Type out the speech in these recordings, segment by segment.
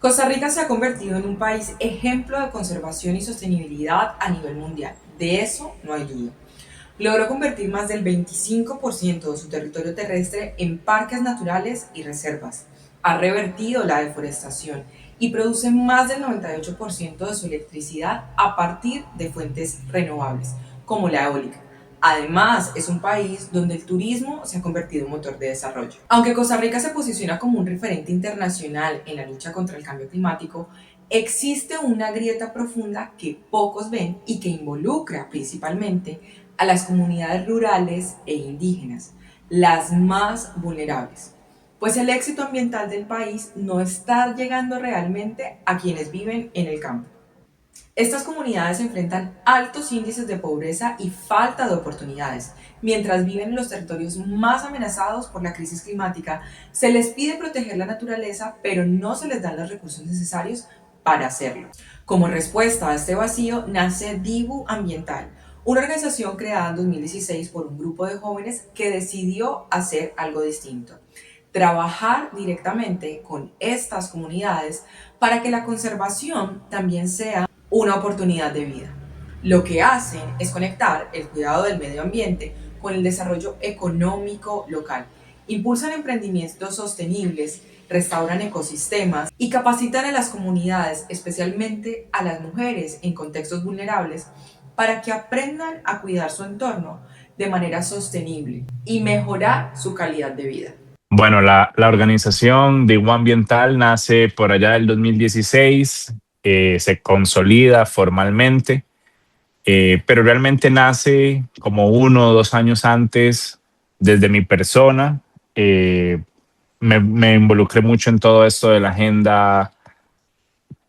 Costa Rica se ha convertido en un país ejemplo de conservación y sostenibilidad a nivel mundial. De eso no hay duda. Logró convertir más del 25% de su territorio terrestre en parques naturales y reservas. Ha revertido la deforestación y produce más del 98% de su electricidad a partir de fuentes renovables, como la eólica. Además, es un país donde el turismo se ha convertido en motor de desarrollo. Aunque Costa Rica se posiciona como un referente internacional en la lucha contra el cambio climático, existe una grieta profunda que pocos ven y que involucra principalmente a las comunidades rurales e indígenas, las más vulnerables, pues el éxito ambiental del país no está llegando realmente a quienes viven en el campo. Estas comunidades enfrentan altos índices de pobreza y falta de oportunidades. Mientras viven en los territorios más amenazados por la crisis climática, se les pide proteger la naturaleza, pero no se les dan los recursos necesarios para hacerlo. Como respuesta a este vacío nace Dibu Ambiental, una organización creada en 2016 por un grupo de jóvenes que decidió hacer algo distinto. Trabajar directamente con estas comunidades para que la conservación también sea una oportunidad de vida. Lo que hacen es conectar el cuidado del medio ambiente con el desarrollo económico local. Impulsan emprendimientos sostenibles, restauran ecosistemas y capacitan a las comunidades, especialmente a las mujeres en contextos vulnerables, para que aprendan a cuidar su entorno de manera sostenible y mejorar su calidad de vida. Bueno, la organización de Igual Ambiental nace por allá del 2016, se consolida formalmente, pero realmente nace como 1 o 2 años antes desde mi persona. Eh, me involucré mucho en todo esto de la Agenda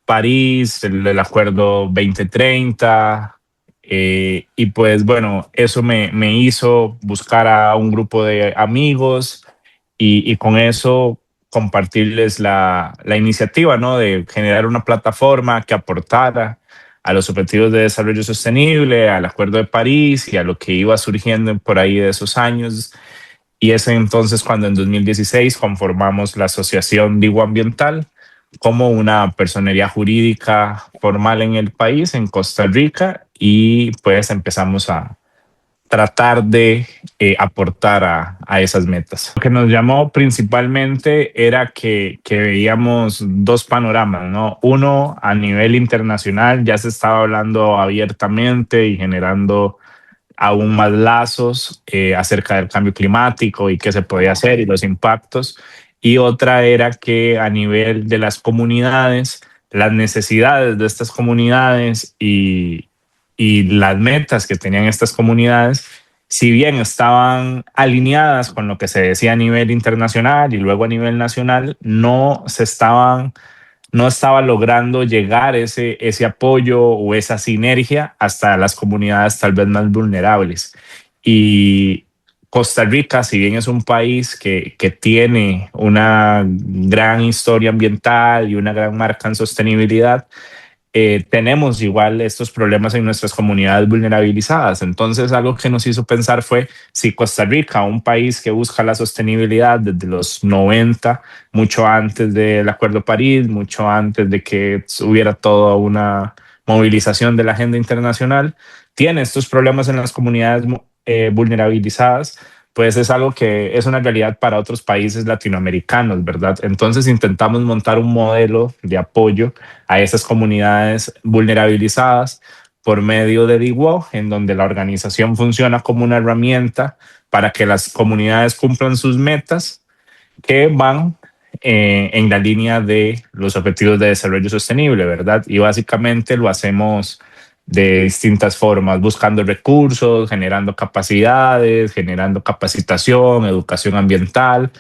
París, el Acuerdo 2030, y pues bueno, eso me hizo buscar a un grupo de amigos y con eso compartirles la iniciativa, ¿no? De generar una plataforma que aportara a los objetivos de desarrollo sostenible, al Acuerdo de París y a lo que iba surgiendo por ahí de esos años. Y es entonces cuando en 2016 conformamos la Asociación Digo Ambiental como una personería jurídica formal en el país, en Costa Rica, y pues empezamos a tratar de aportar a esas metas. Lo que nos llamó principalmente era que veíamos dos panoramas, ¿no? Uno, a nivel internacional ya se estaba hablando abiertamente y generando aún más lazos acerca del cambio climático y qué se podía hacer y los impactos. Y otra era que a nivel de las comunidades, las necesidades de estas comunidades y las metas que tenían estas comunidades, si bien estaban alineadas con lo que se decía a nivel internacional y luego a nivel nacional, no estaba logrando llegar ese apoyo o esa sinergia hasta las comunidades tal vez más vulnerables. Y Costa Rica, si bien es un país que tiene una gran historia ambiental y una gran marca en sostenibilidad, tenemos igual estos problemas en nuestras comunidades vulnerabilizadas. Entonces, algo que nos hizo pensar fue si Costa Rica, un país que busca la sostenibilidad desde los 90, mucho antes del Acuerdo de París, mucho antes de que hubiera toda una movilización de la agenda internacional, tiene estos problemas en las comunidades vulnerabilizadas, pues es algo que es una realidad para otros países latinoamericanos, ¿verdad? Entonces intentamos montar un modelo de apoyo a esas comunidades vulnerabilizadas por medio de DIWO, en donde la organización funciona como una herramienta para que las comunidades cumplan sus metas que van en la línea de los objetivos de desarrollo sostenible, ¿verdad? Y básicamente lo hacemos de distintas formas, buscando recursos, generando capacidades, generando capacitación, educación ambiental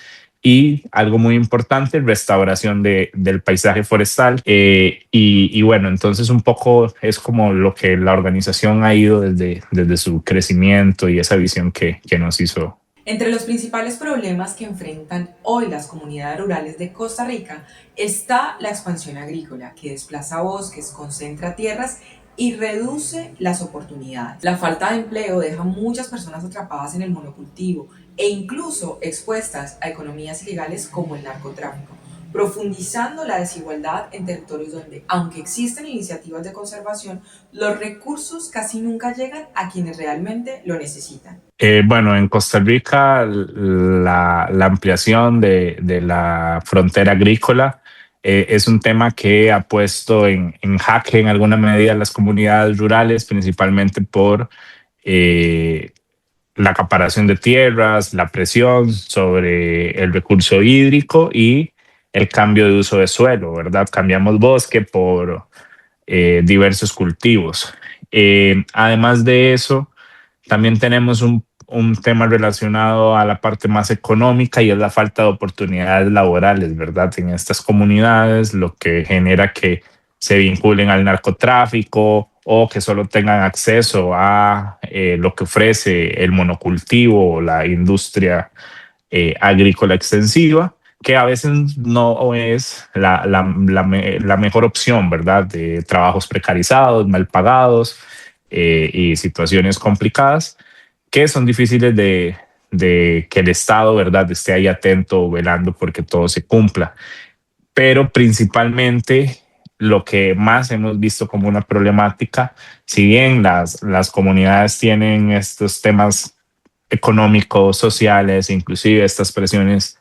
y algo muy importante, restauración del paisaje forestal. Y bueno, entonces un poco es como lo que la organización ha ido desde su crecimiento y esa visión que nos hizo. Entre los principales problemas que enfrentan hoy las comunidades rurales de Costa Rica está la expansión agrícola, que desplaza bosques, concentra tierras y reduce las oportunidades. La falta de empleo deja muchas personas atrapadas en el monocultivo e incluso expuestas a economías ilegales como el narcotráfico. profundizando la desigualdad en territorios donde, aunque existen iniciativas de conservación, los recursos casi nunca llegan a quienes realmente lo necesitan. Bueno, en Costa Rica la ampliación de la frontera agrícola es un tema que ha puesto en jaque en alguna medida las comunidades rurales, principalmente por eh, la acaparación de tierras, la presión sobre el recurso hídrico y el cambio de uso de suelo, ¿verdad? Cambiamos bosque por diversos cultivos. Además de eso, también tenemos un tema relacionado a la parte más económica y es la falta de oportunidades laborales, ¿verdad? En estas comunidades, lo que genera que se vinculen al narcotráfico o que solo tengan acceso a lo que ofrece el monocultivo o la industria agrícola extensiva, que a veces no es la mejor opción, ¿verdad? De trabajos precarizados, mal pagados y situaciones complicadas que son difíciles de que el Estado, ¿verdad?, esté ahí atento, velando porque todo se cumpla. Pero principalmente lo que más hemos visto como una problemática, si bien las comunidades tienen estos temas económicos, sociales, inclusive estas presiones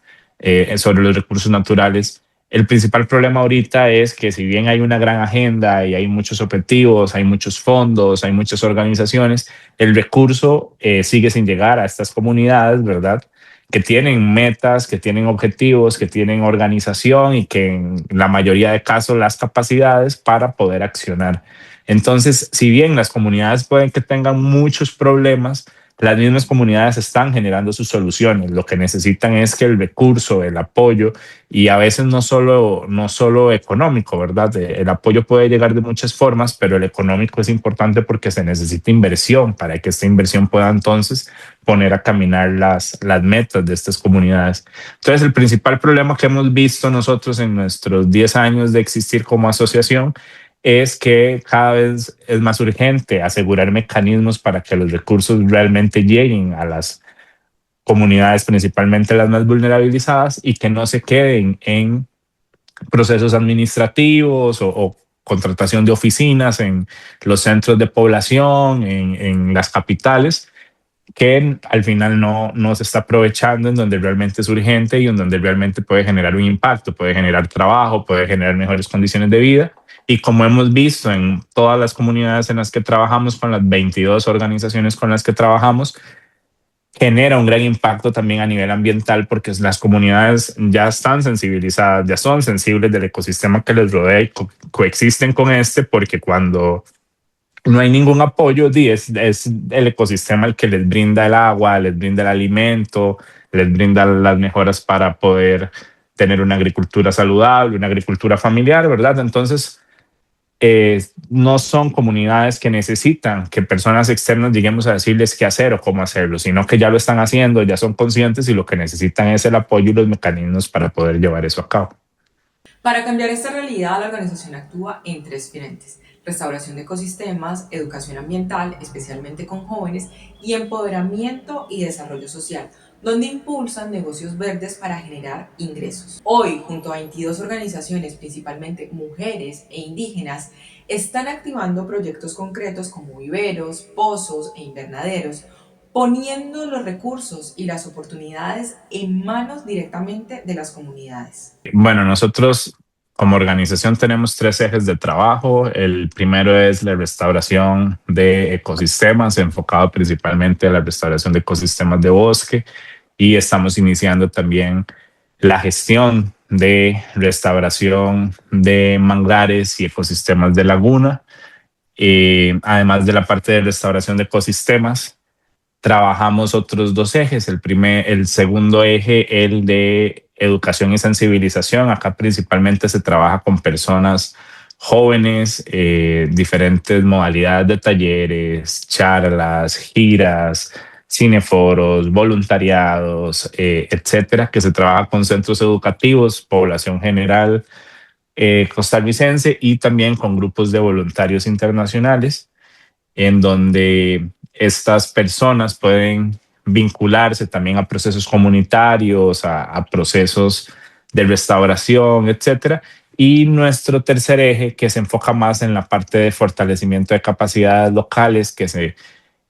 sobre los recursos naturales. El principal problema ahorita es que si bien hay una gran agenda y hay muchos objetivos, hay muchos fondos, hay muchas organizaciones, el recurso sigue sin llegar a estas comunidades, ¿verdad? Que tienen metas, que tienen objetivos, que tienen organización y que en la mayoría de casos las capacidades para poder accionar. Entonces, si bien las comunidades pueden que tengan muchos problemas, las mismas comunidades están generando sus soluciones. Lo que necesitan es que el recurso, el apoyo, y a veces no solo económico, ¿verdad? El apoyo puede llegar de muchas formas, pero el económico es importante porque se necesita inversión para que esta inversión pueda entonces poner a caminar las metas de estas comunidades. Entonces, el principal problema que hemos visto nosotros en nuestros 10 años de existir como asociación es que cada vez es más urgente asegurar mecanismos para que los recursos realmente lleguen a las comunidades, principalmente las más vulnerabilizadas, y que no se queden en procesos administrativos o contratación de oficinas en los centros de población, en las capitales, que al final no se está aprovechando en donde realmente es urgente y en donde realmente puede generar un impacto, puede generar trabajo, puede generar mejores condiciones de vida. Y como hemos visto en todas las comunidades en las que trabajamos, con las 22 organizaciones con las que trabajamos, genera un gran impacto también a nivel ambiental porque las comunidades ya están sensibilizadas, ya son sensibles del ecosistema que les rodea y coexisten con este, porque cuando no hay ningún apoyo, es el ecosistema el que les brinda el agua, les brinda el alimento, les brinda las mejoras para poder tener una agricultura saludable, una agricultura familiar, ¿verdad? Entonces, no son comunidades que necesitan que personas externas lleguemos a decirles qué hacer o cómo hacerlo, sino que ya lo están haciendo, ya son conscientes y lo que necesitan es el apoyo y los mecanismos para poder llevar eso a cabo. Para cambiar esta realidad, la organización actúa en tres frentes: restauración de ecosistemas, educación ambiental, especialmente con jóvenes, y empoderamiento y desarrollo social, donde impulsan negocios verdes para generar ingresos. Hoy, junto a 22 organizaciones, principalmente mujeres e indígenas, están activando proyectos concretos como viveros, pozos e invernaderos, poniendo los recursos y las oportunidades en manos directamente de las comunidades. Bueno, nosotros como organización tenemos tres ejes de trabajo. El primero es la restauración de ecosistemas, enfocado principalmente a la restauración de ecosistemas de bosque, y estamos iniciando también la gestión de restauración de manglares y ecosistemas de laguna. Además de la parte de restauración de ecosistemas, trabajamos otros dos ejes. El segundo eje, el de educación y sensibilización. Acá principalmente se trabaja con personas jóvenes, diferentes modalidades de talleres, charlas, giras, cineforos, voluntariados, etcétera, que se trabaja con centros educativos, población general costarricense, y también con grupos de voluntarios internacionales en donde estas personas pueden vincularse también a procesos comunitarios, a procesos de restauración, etcétera. Y nuestro tercer eje, que se enfoca más en la parte de fortalecimiento de capacidades locales,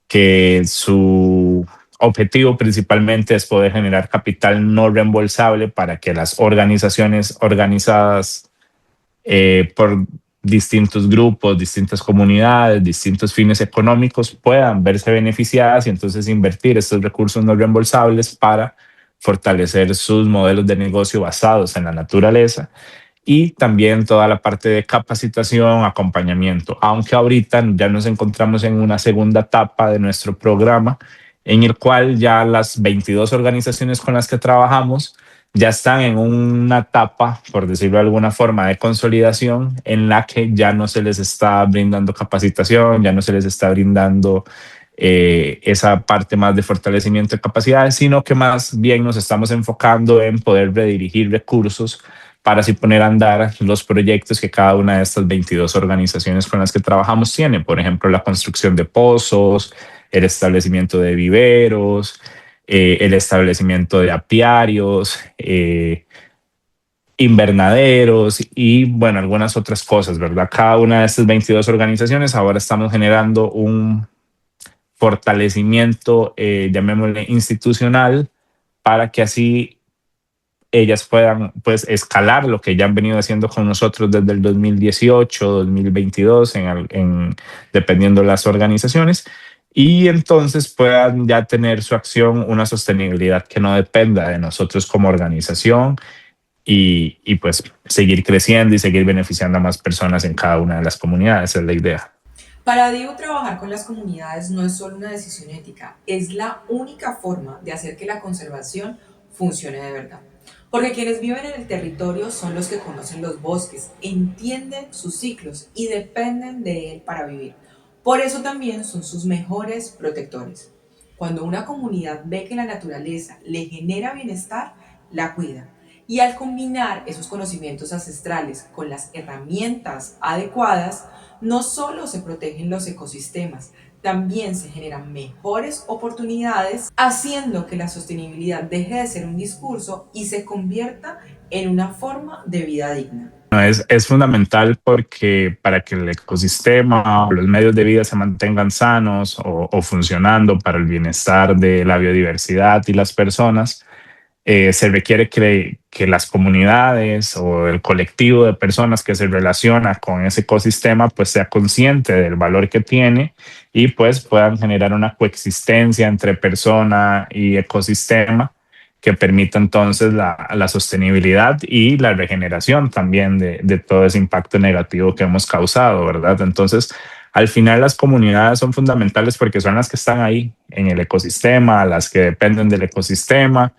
que su objetivo principalmente es poder generar capital no reembolsable para que las organizaciones organizadas por distintos grupos, distintas comunidades, distintos fines económicos puedan verse beneficiadas y entonces invertir estos recursos no reembolsables para fortalecer sus modelos de negocio basados en la naturaleza y también toda la parte de capacitación, acompañamiento, aunque ahorita ya nos encontramos en una segunda etapa de nuestro programa en el cual ya las 22 organizaciones con las que trabajamos ya están en una etapa, por decirlo de alguna forma, de consolidación en la que ya no se les está brindando capacitación, ya no se les está brindando esa parte más de fortalecimiento de capacidades, sino que más bien nos estamos enfocando en poder redirigir recursos para así poner a andar los proyectos que cada una de estas 22 organizaciones con las que trabajamos tiene. Por ejemplo, la construcción de pozos, el establecimiento de viveros, el establecimiento de apiarios, invernaderos y bueno, algunas otras cosas, ¿verdad? Cada una de estas 22 organizaciones ahora estamos generando un fortalecimiento, llamémosle institucional, para que así ellas puedan pues escalar lo que ya han venido haciendo con nosotros desde el 2018, 2022, dependiendo de las organizaciones, y entonces puedan ya tener su acción una sostenibilidad que no dependa de nosotros como organización y pues seguir creciendo y seguir beneficiando a más personas en cada una de las comunidades, esa es la idea. Para Diego, trabajar con las comunidades no es solo una decisión ética, es la única forma de hacer que la conservación funcione de verdad. Porque quienes viven en el territorio son los que conocen los bosques, entienden sus ciclos y dependen de él para vivir. Por eso también son sus mejores protectores. Cuando una comunidad ve que la naturaleza le genera bienestar, la cuida. Y al combinar esos conocimientos ancestrales con las herramientas adecuadas, no solo se protegen los ecosistemas, también se generan mejores oportunidades, haciendo que la sostenibilidad deje de ser un discurso y se convierta en una forma de vida digna. No, es fundamental porque para que el ecosistema o los medios de vida se mantengan sanos o funcionando para el bienestar de la biodiversidad y las personas, se requiere que las comunidades o el colectivo de personas que se relaciona con ese ecosistema pues sea consciente del valor que tiene y pues puedan generar una coexistencia entre persona y ecosistema que permita entonces la sostenibilidad y la regeneración también de todo ese impacto negativo que hemos causado, ¿verdad? Entonces, al final las comunidades son fundamentales porque son las que están ahí en el ecosistema, las que dependen del ecosistema.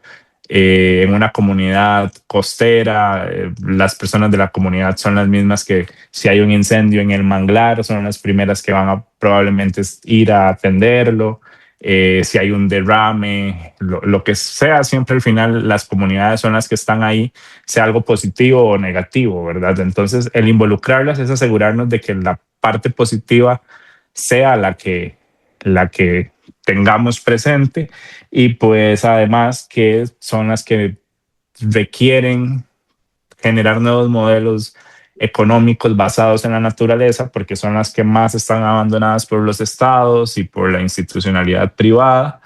En una comunidad costera, las personas de la comunidad son las mismas que si hay un incendio en el manglar, son las primeras que van a probablemente ir a atenderlo. Si hay un derrame, lo que sea, siempre al final las comunidades son las que están ahí, sea algo positivo o negativo, ¿verdad? Entonces, el involucrarlas es asegurarnos de que la parte positiva sea la que tengamos presente y pues además que son las que requieren generar nuevos modelos económicos basados en la naturaleza porque son las que más están abandonadas por los estados y por la institucionalidad privada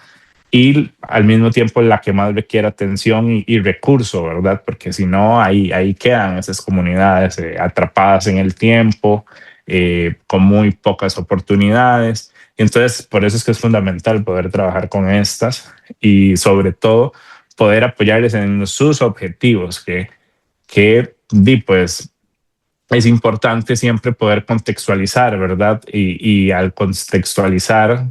y al mismo tiempo la que más requiere atención y recurso, ¿verdad? Porque si no, ahí quedan esas comunidades atrapadas en el tiempo, con muy pocas oportunidades. Y entonces, por eso es que es fundamental poder trabajar con estas y sobre todo poder apoyarles en sus objetivos, pues es importante siempre poder contextualizar, ¿verdad? Y al contextualizar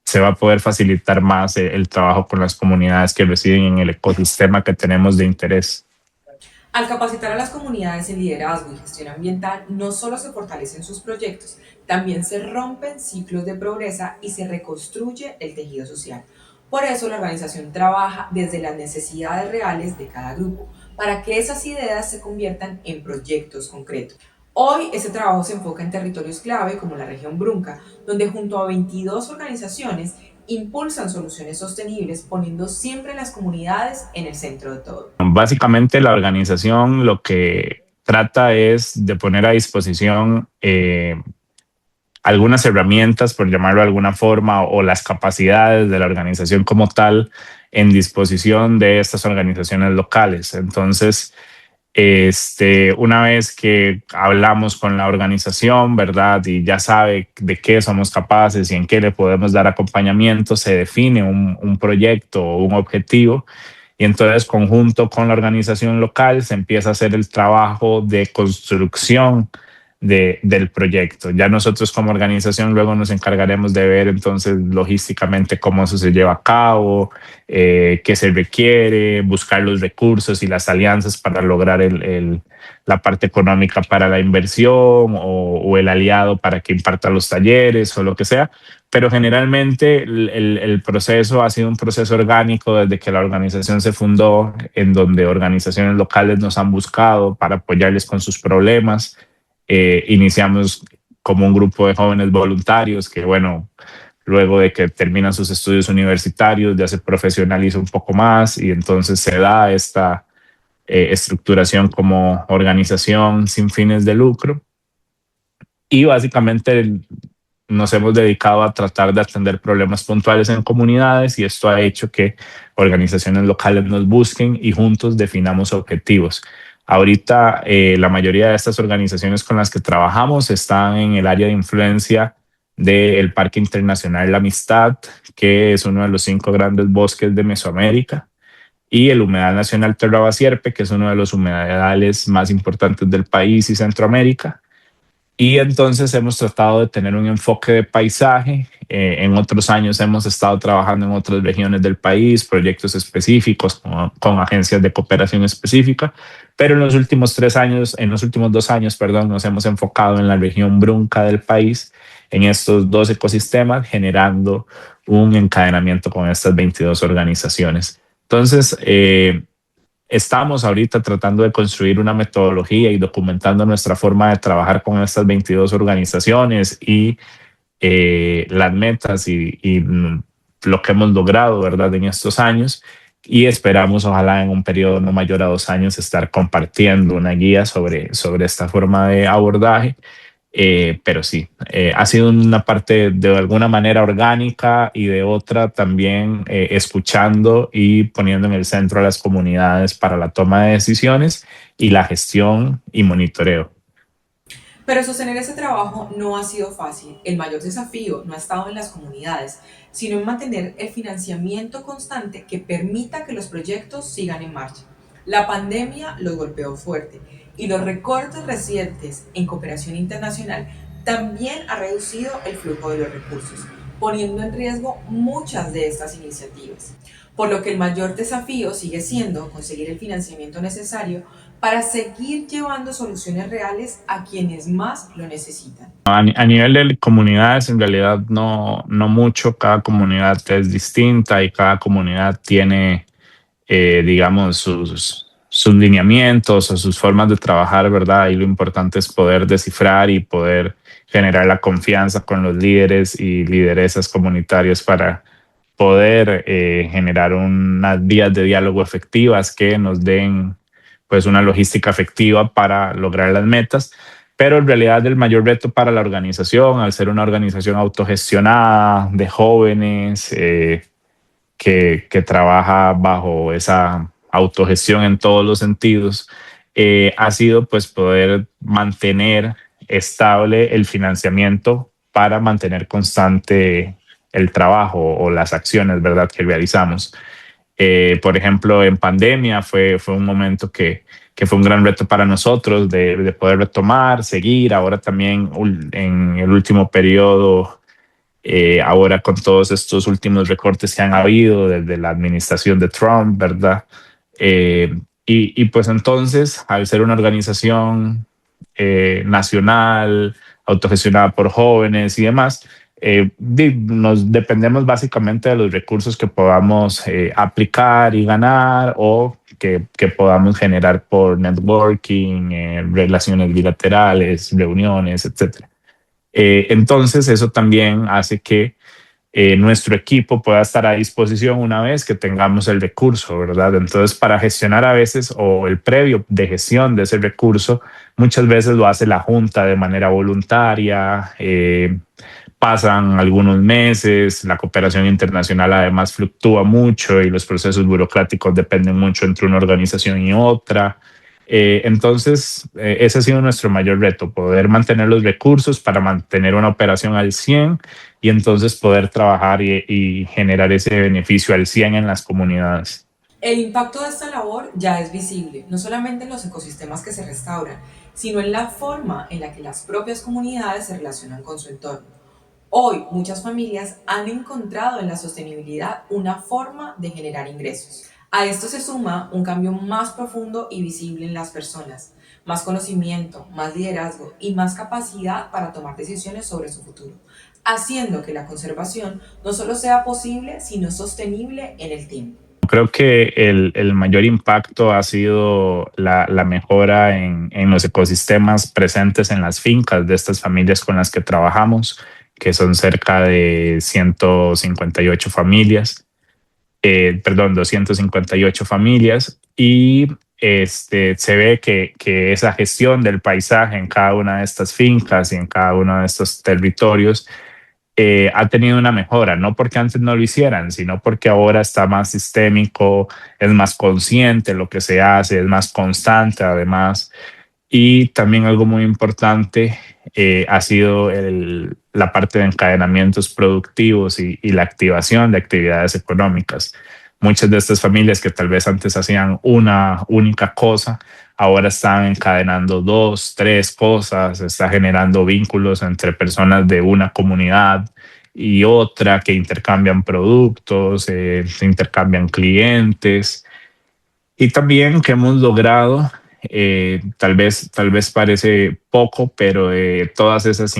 se va a poder facilitar más el trabajo con las comunidades que residen en el ecosistema que tenemos de interés. Al capacitar a las comunidades en liderazgo y gestión ambiental, no solo se fortalecen sus proyectos, también se rompen ciclos de pobreza y se reconstruye el tejido social. Por eso la organización trabaja desde las necesidades reales de cada grupo, para que esas ideas se conviertan en proyectos concretos. Hoy ese trabajo se enfoca en territorios clave como la región Brunca, donde junto a 22 organizaciones impulsan soluciones sostenibles poniendo siempre las comunidades en el centro de todo. Básicamente la organización lo que trata es de poner a disposición algunas herramientas, por llamarlo de alguna forma, o las capacidades de la organización como tal en disposición de estas organizaciones locales. Entonces, una vez que hablamos con la organización, ¿verdad? Y ya sabe de qué somos capaces y en qué le podemos dar acompañamiento, se define un proyecto o un objetivo y entonces conjunto con la organización local se empieza a hacer el trabajo de construcción del proyecto. Ya nosotros como organización luego nos encargaremos de ver entonces logísticamente cómo eso se lleva a cabo, qué se requiere, buscar los recursos y las alianzas para lograr la parte económica para la inversión o el aliado para que imparta los talleres o lo que sea. Pero generalmente el proceso ha sido un proceso orgánico desde que la organización se fundó, en donde organizaciones locales nos han buscado para apoyarles con sus problemas. Iniciamos como un grupo de jóvenes voluntarios que, bueno, luego de que terminan sus estudios universitarios ya se profesionaliza un poco más y entonces se da esta estructuración como organización sin fines de lucro. Y básicamente nos hemos dedicado a tratar de atender problemas puntuales en comunidades y esto ha hecho que organizaciones locales nos busquen y juntos definamos objetivos. Ahorita la mayoría de estas organizaciones con las que trabajamos están en el área de influencia del Parque Internacional La Amistad, que es uno de los 5 grandes bosques de Mesoamérica, y el Humedal Nacional Terrabasierpe, que es uno de los humedales más importantes del país y Centroamérica. Y entonces hemos tratado de tener un enfoque de paisaje. En otros años hemos estado trabajando en otras regiones del país, proyectos específicos con agencias de cooperación específica, pero en los últimos 3 años, en los últimos 2 años, perdón, nos hemos enfocado en la región Brunca del país, en estos 2 ecosistemas, generando un encadenamiento con estas 22 organizaciones. Entonces, estamos ahorita tratando de construir una metodología y documentando nuestra forma de trabajar con estas 22 organizaciones y las metas y lo que hemos logrado, ¿verdad?, en estos años. Y esperamos, ojalá en un periodo no mayor a 2 años, estar compartiendo una guía sobre esta forma de abordaje. Pero sí, ha sido una parte de alguna manera orgánica y de otra también escuchando y poniendo en el centro a las comunidades para la toma de decisiones y la gestión y monitoreo. Pero sostener ese trabajo no ha sido fácil. El mayor desafío no ha estado en las comunidades, sino en mantener el financiamiento constante que permita que los proyectos sigan en marcha. La pandemia los golpeó fuerte y los recortes recientes en cooperación internacional también ha reducido el flujo de los recursos, poniendo en riesgo muchas de estas iniciativas. Por lo que el mayor desafío sigue siendo conseguir el financiamiento necesario para seguir llevando soluciones reales a quienes más lo necesitan. A nivel de comunidades, en realidad no mucho, cada comunidad es distinta y cada comunidad tiene digamos, sus lineamientos o sus formas de trabajar, ¿verdad? Y lo importante es poder descifrar y poder generar la confianza con los líderes y lideresas comunitarias para poder generar unas vías de diálogo efectivas que nos den pues una logística efectiva para lograr las metas. Pero en realidad el mayor reto para la organización, al ser una organización autogestionada de jóvenes, que trabaja bajo esa autogestión en todos los sentidos, ha sido pues poder mantener estable el financiamiento para mantener constante el trabajo o las acciones, ¿verdad?, que realizamos. Por ejemplo, en pandemia fue un momento que fue un gran reto para nosotros de poder retomar, seguir. Ahora también en el último periodo, ahora con todos estos últimos recortes que han habido desde la administración de Trump, ¿verdad? Y pues entonces, al ser una organización nacional, autogestionada por jóvenes y demás, nos dependemos básicamente de los recursos que podamos aplicar y ganar o que podamos generar por networking, relaciones bilaterales, reuniones, etcétera. Entonces, eso también hace que nuestro equipo pueda estar a disposición una vez que tengamos el recurso, ¿verdad? Entonces, para gestionar a veces o el previo de gestión de ese recurso, muchas veces lo hace la Junta de manera voluntaria. Pasan algunos meses, la cooperación internacional además fluctúa mucho y los procesos burocráticos dependen mucho entre una organización y otra. Entonces, ese ha sido nuestro mayor reto, poder mantener los recursos para mantener una operación al 100 y entonces poder trabajar y generar ese beneficio al 100 en las comunidades. El impacto de esta labor ya es visible, no solamente en los ecosistemas que se restauran, sino en la forma en la que las propias comunidades se relacionan con su entorno. Hoy, muchas familias han encontrado en la sostenibilidad una forma de generar ingresos. A esto se suma un cambio más profundo y visible en las personas, más conocimiento, más liderazgo y más capacidad para tomar decisiones sobre su futuro, haciendo que la conservación no solo sea posible, sino sostenible en el tiempo. Creo que el mayor impacto ha sido la mejora en los ecosistemas presentes en las fincas de estas familias con las que trabajamos, que son cerca de 158 familias, perdón, 258 familias, y se ve que esa gestión del paisaje en cada una de estas fincas y en cada uno de estos territorios ha tenido una mejora, no porque antes no lo hicieran, sino porque ahora está más sistémico, es más consciente lo que se hace, es más constante además. Y también algo muy importante ha sido la parte de encadenamientos productivos y la activación de actividades económicas. Muchas de estas familias que tal vez antes hacían una única cosa, ahora están encadenando dos, tres cosas, está generando vínculos entre personas de una comunidad y otra que intercambian productos, se intercambian clientes y también que hemos logrado, tal vez parece poco, pero de todas esas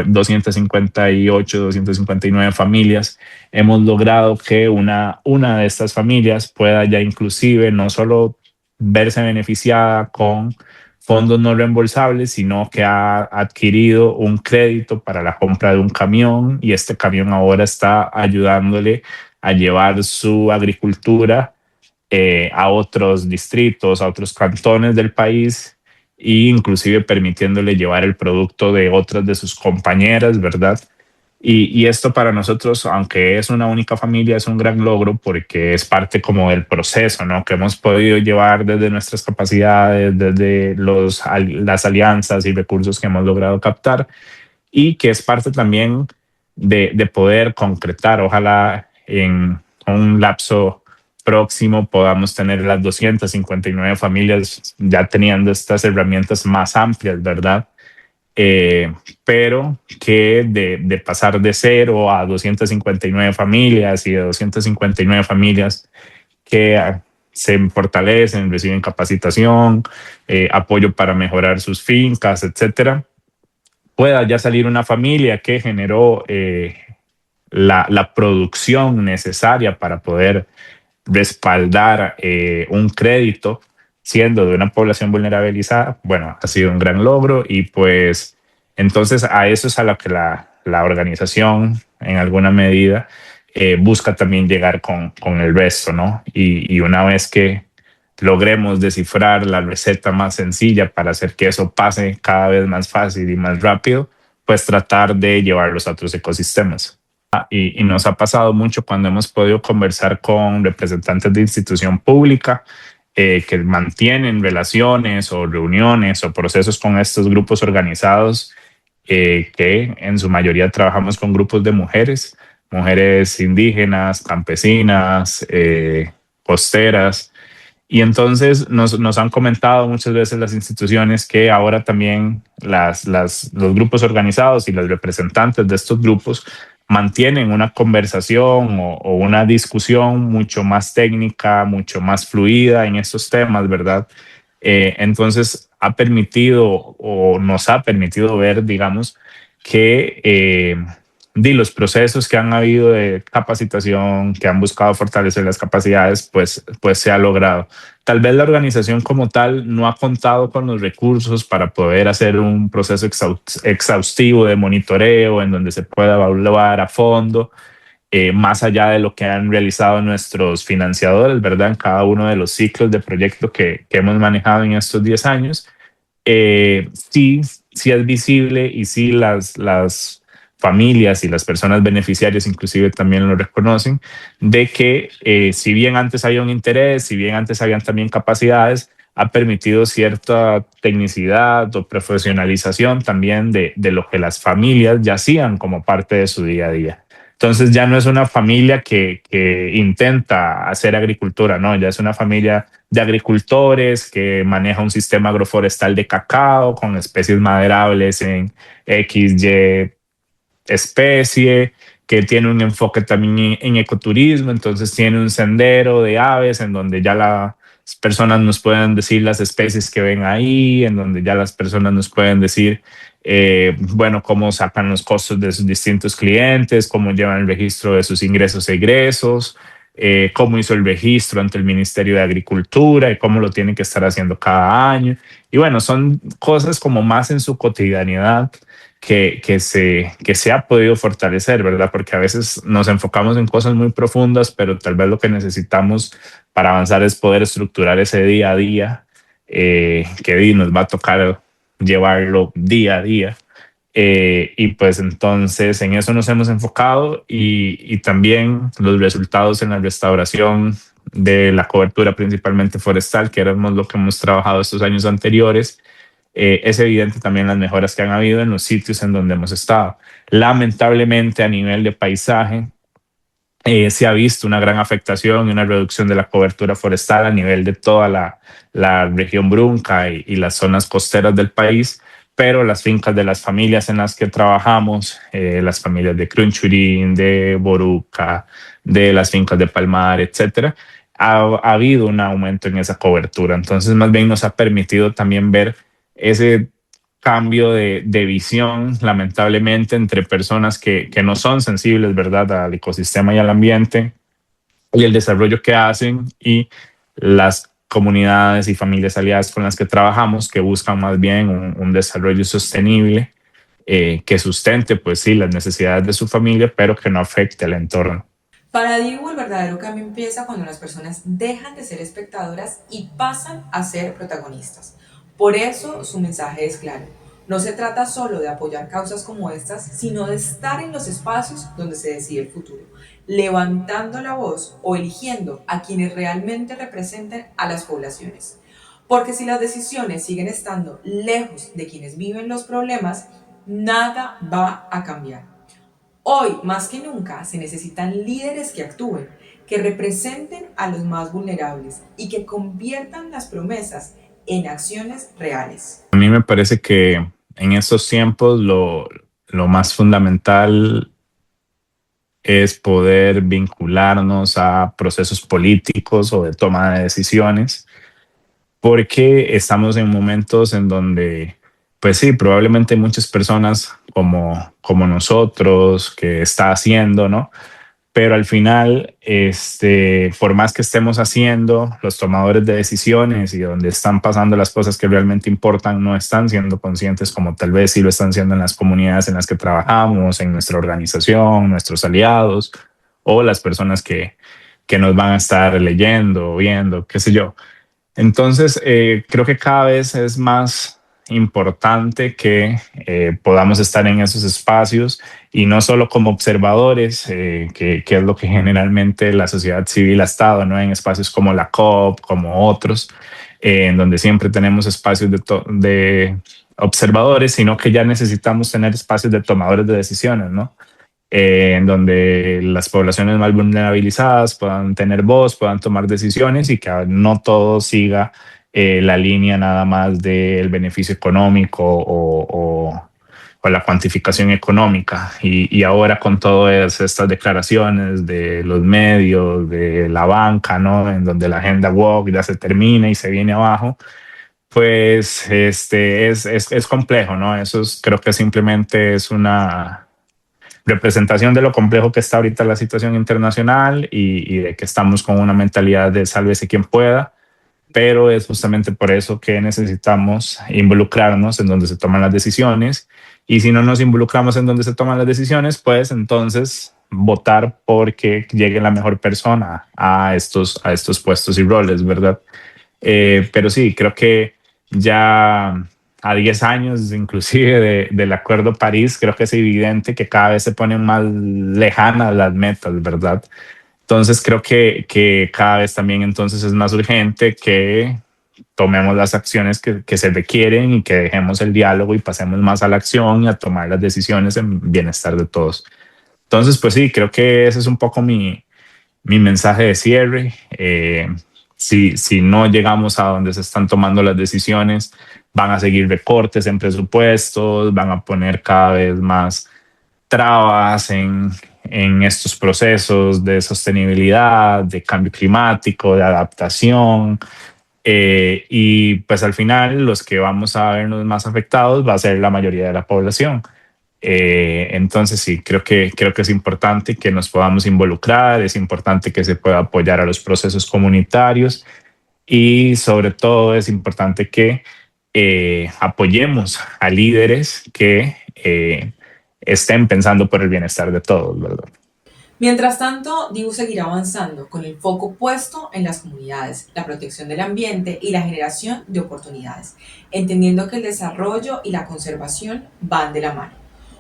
258, 259 familias, hemos logrado que una de estas familias pueda ya inclusive no solo verse beneficiada con fondos no reembolsables, sino que ha adquirido un crédito para la compra de un camión y este camión ahora está ayudándole a llevar su agricultura a otros distritos, a otros cantones del país e inclusive permitiéndole llevar el producto de otras de sus compañeras, ¿verdad? Y esto para nosotros, aunque es una única familia, es un gran logro porque es parte como del proceso, ¿no? Que hemos podido llevar desde nuestras capacidades, desde las alianzas y recursos que hemos logrado captar y que es parte también de poder concretar, ojalá en un lapso próximo podamos tener las 259 familias ya teniendo estas herramientas más amplias, ¿verdad? Eh, pero que de pasar de 0 a 259 familias y de 259 familias que se fortalecen, reciben capacitación, apoyo para mejorar sus fincas, etcétera, pueda ya salir una familia que generó la producción necesaria para poder respaldar un crédito siendo de una población vulnerabilizada, bueno, ha sido un gran logro y pues entonces a eso es a lo que la organización en alguna medida busca también llegar con el resto, ¿no? Y una vez que logremos descifrar la receta más sencilla para hacer que eso pase cada vez más fácil y más rápido, pues tratar de llevarlos a otros ecosistemas. Y nos ha pasado mucho cuando hemos podido conversar con representantes de institución pública que mantienen relaciones o reuniones o procesos con estos grupos organizados, que en su mayoría trabajamos con grupos de mujeres, mujeres indígenas, campesinas, costeras. Y entonces nos han comentado muchas veces las instituciones que ahora también los grupos organizados y los representantes de estos grupos mantienen una conversación o una discusión mucho más técnica, mucho más fluida en estos temas, ¿verdad? Entonces ha permitido o nos ha permitido ver, digamos, que los procesos que han habido de capacitación, que han buscado fortalecer las capacidades, pues se ha logrado. Tal vez la organización como tal no ha contado con los recursos para poder hacer un proceso exhaustivo de monitoreo en donde se pueda evaluar a fondo, más allá de lo que han realizado nuestros financiadores, ¿verdad? En cada uno de los ciclos de proyecto que hemos manejado en estos 10 años. Sí, sí es visible y sí las familias y las personas beneficiarias inclusive también lo reconocen, de que si bien antes había un interés, si bien antes habían también capacidades, ha permitido cierta tecnicidad o profesionalización también de lo que las familias ya hacían como parte de su día a día. Entonces ya no es una familia que intenta hacer agricultura, no, ya es una familia de agricultores que maneja un sistema agroforestal de cacao con especies maderables en X, Y especie, que tiene un enfoque también en ecoturismo, entonces tiene un sendero de aves en donde ya las personas nos pueden decir las especies que ven ahí, en donde ya las personas nos pueden decir, bueno, cómo sacan los costos de sus distintos clientes, cómo llevan el registro de sus ingresos e egresos, cómo hizo el registro ante el Ministerio de Agricultura y cómo lo tienen que estar haciendo cada año. Y bueno, son cosas como más en su cotidianidad que se ha podido fortalecer, ¿verdad? Porque a veces nos enfocamos en cosas muy profundas, pero tal vez lo que necesitamos para avanzar es poder estructurar ese día a día, que nos va a tocar llevarlo día a día. Y pues entonces en eso nos hemos enfocado y también los resultados en la restauración de la cobertura principalmente forestal, que éramos lo que hemos trabajado estos años anteriores, es evidente también las mejoras que han habido en los sitios en donde hemos estado. Lamentablemente a nivel de paisaje, se ha visto una gran afectación y una reducción de la cobertura forestal a nivel de toda la región Brunca y las zonas costeras del país, pero las fincas de las familias en las que trabajamos, las familias de Crunchurín, de Boruca, de las fincas de Palmar, etcétera, ha habido un aumento en esa cobertura. Entonces, más bien nos ha permitido también ver ese cambio de visión, lamentablemente, entre personas que no son sensibles, ¿verdad?, al ecosistema y al ambiente y el desarrollo que hacen y las comunidades y familias aliadas con las que trabajamos que buscan más bien un desarrollo sostenible que sustente, pues sí, las necesidades de su familia, pero que no afecte al entorno. Para Diego, el verdadero cambio empieza cuando las personas dejan de ser espectadoras y pasan a ser protagonistas. Por eso su mensaje es claro. No se trata solo de apoyar causas como estas, sino de estar en los espacios donde se decide el futuro, levantando la voz o eligiendo a quienes realmente representen a las poblaciones. Porque si las decisiones siguen estando lejos de quienes viven los problemas, nada va a cambiar. Hoy, más que nunca, se necesitan líderes que actúen, que representen a los más vulnerables y que conviertan las promesas en acciones reales. A mí me parece que en estos tiempos lo más fundamental es poder vincularnos a procesos políticos o de toma de decisiones, porque estamos en momentos en donde, pues sí, probablemente hay muchas personas como nosotros que está haciendo, ¿no? Pero al final, por más que estemos haciendo, los tomadores de decisiones y donde están pasando las cosas que realmente importan, no están siendo conscientes como tal vez sí lo están siendo en las comunidades en las que trabajamos, en nuestra organización, nuestros aliados o las personas que nos van a estar leyendo, viendo, qué sé yo. Entonces, creo que cada vez es más importante que podamos estar en esos espacios y no solo como observadores, que es lo que generalmente la sociedad civil ha estado, ¿no? En espacios como la COP, como otros, en donde siempre tenemos espacios de observadores, sino que ya necesitamos tener espacios de tomadores de decisiones, ¿no? En donde las poblaciones más vulnerabilizadas puedan tener voz, puedan tomar decisiones y que no todo siga la línea nada más del beneficio económico o la cuantificación económica. Y ahora con todas estas declaraciones de los medios, de la banca, ¿no? En donde la agenda woke ya se termina y se viene abajo, pues es complejo, ¿no? Creo que simplemente es una representación de lo complejo que está ahorita la situación internacional y de que estamos con una mentalidad de sálvese quien pueda, pero es justamente por eso que necesitamos involucrarnos en donde se toman las decisiones y si no nos involucramos en donde se toman las decisiones, pues entonces votar porque llegue la mejor persona a estos puestos y roles, ¿verdad? Pero sí, creo que ya a 10 años inclusive del Acuerdo París, creo que es evidente que cada vez se ponen más lejanas las metas, ¿verdad? Entonces creo que cada vez también entonces es más urgente que tomemos las acciones que se requieren y que dejemos el diálogo y pasemos más a la acción y a tomar las decisiones en bienestar de todos. Entonces, pues sí, creo que ese es un poco mi mensaje de cierre. Si no llegamos a donde se están tomando las decisiones, van a seguir recortes en presupuestos, van a poner cada vez más trabas en estos procesos de sostenibilidad, de cambio climático, de adaptación. Y pues al final los que vamos a vernos más afectados va a ser la mayoría de la población. Entonces sí, creo que es importante que nos podamos involucrar, es importante que se pueda apoyar a los procesos comunitarios y sobre todo es importante que apoyemos a líderes que estén pensando por el bienestar de todos, ¿verdad? Mientras tanto, Dibu seguirá avanzando con el foco puesto en las comunidades, la protección del ambiente y la generación de oportunidades, entendiendo que el desarrollo y la conservación van de la mano.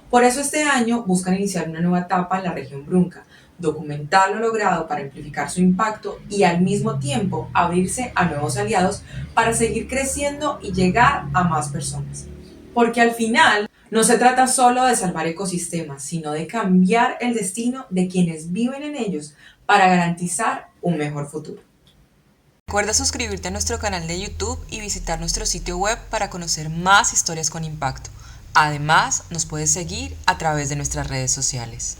Por eso este año buscan iniciar una nueva etapa en la región Brunca, documentar lo logrado para amplificar su impacto y al mismo tiempo abrirse a nuevos aliados para seguir creciendo y llegar a más personas. Porque al final no se trata solo de salvar ecosistemas, sino de cambiar el destino de quienes viven en ellos para garantizar un mejor futuro. Recuerda suscribirte a nuestro canal de YouTube y visitar nuestro sitio web para conocer más historias con impacto. Además, nos puedes seguir a través de nuestras redes sociales.